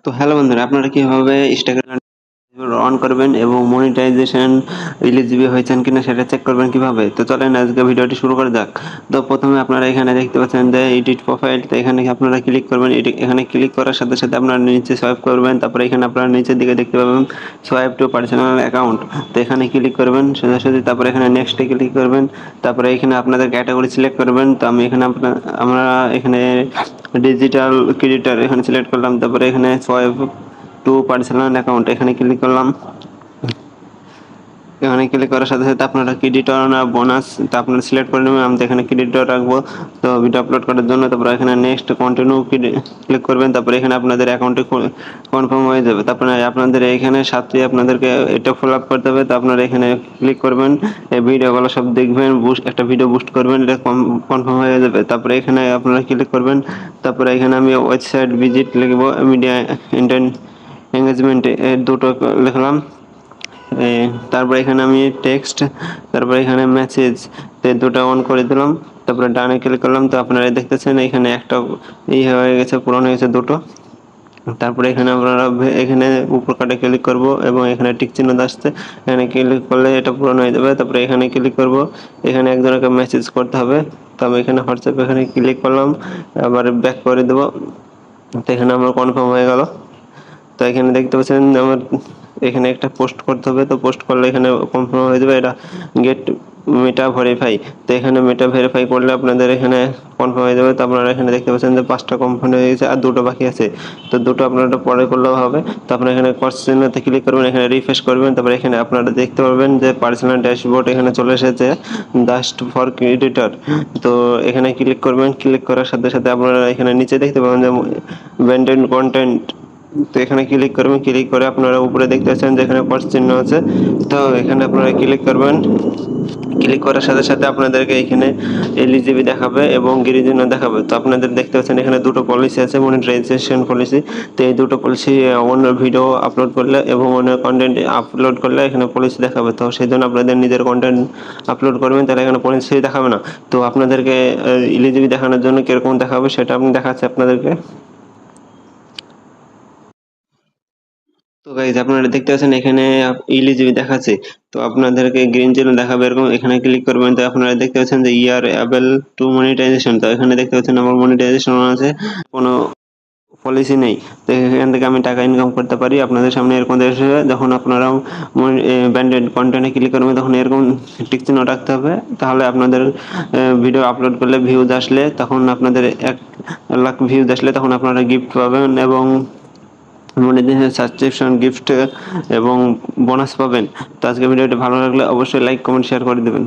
তো হ্যালো বন্ধুরা, আপনারা কিভাবে ইনস্টাগ্রাম অন করবেন এবং মনিটাইজেশন এলিজিবল হয়েছেন কিনা সেটা চেক করবেন কিভাবে। তো চলেন আজকে ভিডিওটি শুরু করা যাক। তো প্রথমে আপনারা এখানে দেখতে পাচ্ছেন যে এডিট প্রোফাইল, তো এখানে আপনারা ক্লিক করবেন। এখানে ক্লিক করার সাথে সাথে আপনারা নিচে সোয়াইপ করবেন, তারপরে এখানে আপনারা নিচের দিকে দেখতে পাবেন সোয়াইপ টু পার্সোনাল অ্যাকাউন্ট, তো এখানে ক্লিক করবেন সোজাসুজি। তারপরে এখানে নেক্সটে ক্লিক করবেন, তারপরে এখানে আপনাদের ক্যাটাগরি সিলেক্ট করবেন। তো আমি এখানে আমরা এখানে ডিজিটাল ক্রিয়েটর এখানে সিলেক্ট করলাম, তারপরে এখানে সোয়াইপ টু পার্সোনাল অ্যাকাউন্ট এখানে ক্লিক করলাম। এখানে ক্লিক করার সাথে সাথে আপনারা ক্রেডিটর না বোনাস তা আপনারা সিলেক্ট করে নেবেন। আমি তো এখানে ক্রেডিটর রাখবো তো ভিডিও আপলোড করার জন্য। তারপরে এখানে নেক্সট কন্টিনিউ ক্লিক করবেন, তারপরে এখানে আপনাদের অ্যাকাউন্টে কনফার্ম হয়ে যাবে। তারপরে আপনাদের এখানে সাথে আপনাদেরকে এটা ফলো আপ করতে হবে। তো আপনারা এখানে ক্লিক করবেন, এই ভিডিওগুলো সব দেখবেন, একটা ভিডিও বুস্ট করবেন, এটা কনফার্ম হয়ে যাবে। তারপরে এখানে আপনারা ক্লিক করবেন, তারপরে এখানে আমি ওয়েবসাইট ভিজিট লিখবো, মিডিয়া এঙ্গেজমেন্টে দুটো লিখলাম। তারপরে এখানে আমি টেক্সট, তারপরে এখানে মেসেজ দুটো অন করে দিলাম, তারপরে ডানে ক্লিক করলাম। তো আপনারা দেখতেছেন এখানে একটা হয়ে গেছে, পূরণ হয়ে গেছে দুটো। তারপরে এখানে আপনারা এখানে উপর কাটে ক্লিক করব এবং এখানে টিক চিহ্ন আসছে, এখানে ক্লিক করলে এটা পূরণ হয়ে যাবে। তারপরে এখানে ক্লিক করব, এখানে একজনকে মেসেজ করতে হবে। তো আমি এখানে হোয়াটসঅ্যাপ এখানে ক্লিক করলাম, আবার ব্যাক করে দেবো। তো এখানে আমার কনফার্ম হয়ে গেল। তো এখানে দেখতে পাচ্ছেন আমার এখানে একটা পোস্ট করতে হবে, তো পোস্ট করলে এখানে কনফার্ম হয়ে যাবে। এটা গেট মেটা ভেরিফাই, তো এখানে মেটা ভেরিফাই করলে আপনাদের এখানে কনফার্ম হয়ে যাবে। তো আপনারা এখানে দেখতে পাচ্ছেন যে 5টা কনফার্ম হয়ে গেছে আর দুটো বাকি আছে, তো দুটো আপনারা পরে করলেও হবে। তো আপনারা এখানে কোশ্চেনতে ক্লিক করবেন, এখানে রিফ্রেশ করবেন, তারপরে এখানে আপনারা দেখতে পারবেন যে পার্সোনাল ড্যাশবোর্ড এখানে চলে এসেছে জাস্ট ফর ক্রেডিটর। তো এখানে ক্লিক করবেন, ক্লিক করার সাথে সাথে আপনারা এখানে নিচে দেখতে পাবেন যে ব্যান্ডেড কন্টেন্ট, তো এখানে ক্লিক করবেন। ক্লিক করে আপনারা উপরে দেখতে পাচ্ছেন যে এখানে প্লাস চিহ্ন আছে, তো এখানে আপনারা ক্লিক করবেন। ক্লিক করার সাথে সাথে আপনাদেরকে এখানে এলিজিবল দেখাবে এবং গ্রিন দেখাবে। তো আপনাদের দেখতে পাচ্ছেন এখানে দুটো পলিসি আছে, মনিটাইজেশন পলিসি। তো এই দুটো পলিসি অন্য ভিডিও আপলোড করলে এবং অন্য কন্টেন্ট আপলোড করলে এখানে পলিসি দেখাবে। তো সেই জন্য আপনাদের নিজের কন্টেন্ট আপলোড করবেন, তাহলে এখানে পলিসি দেখাবে না। তো আপনাদেরকে এলিজিবল দেখানোর জন্য কিরকম দেখাবে সেটা আমি দেখাচ্ছি আপনাদেরকে। তো গাইজ আপনারা দেখতে পাচ্ছেন এখানে ইলিজিবল দেখাচ্ছে, তো আপনাদেরকে গ্রিন চিহ্ন দেখাবে এরকম। এখানে ক্লিক করবেন, তো আপনারা দেখতে পাচ্ছেন যে ইয়ার অ্যাবেল টু মনিটাইজেশন, তো এখানে দেখতে পাচ্ছেন আমার মনিটাইজেশন আছে, কোনো পলিসি নেই। তো এখান থেকে আমি টাকা ইনকাম করতে পারি। আপনাদের সামনে এরকম দেশে যখন আপনারাও ব্যান্ডেড কন্টেন্টে ক্লিক করবেন তখন এরকম টিক চিহ্ন রাখতে হবে, তাহলে আপনাদের ভিডিও আপলোড করলে ভিউজ আসলে তখন আপনাদের 1 লাখ ভিউজ আসলে তখন আপনারা গিফট পাবেন এবং মনিটাইজেশন সাবস্ক্রিপশন গিফট এবং বোনাস পাবেন। তো আজকে ভিডিওটি ভালো লাগলে অবশ্যই লাইক কমেন্ট শেয়ার করে দেবেন।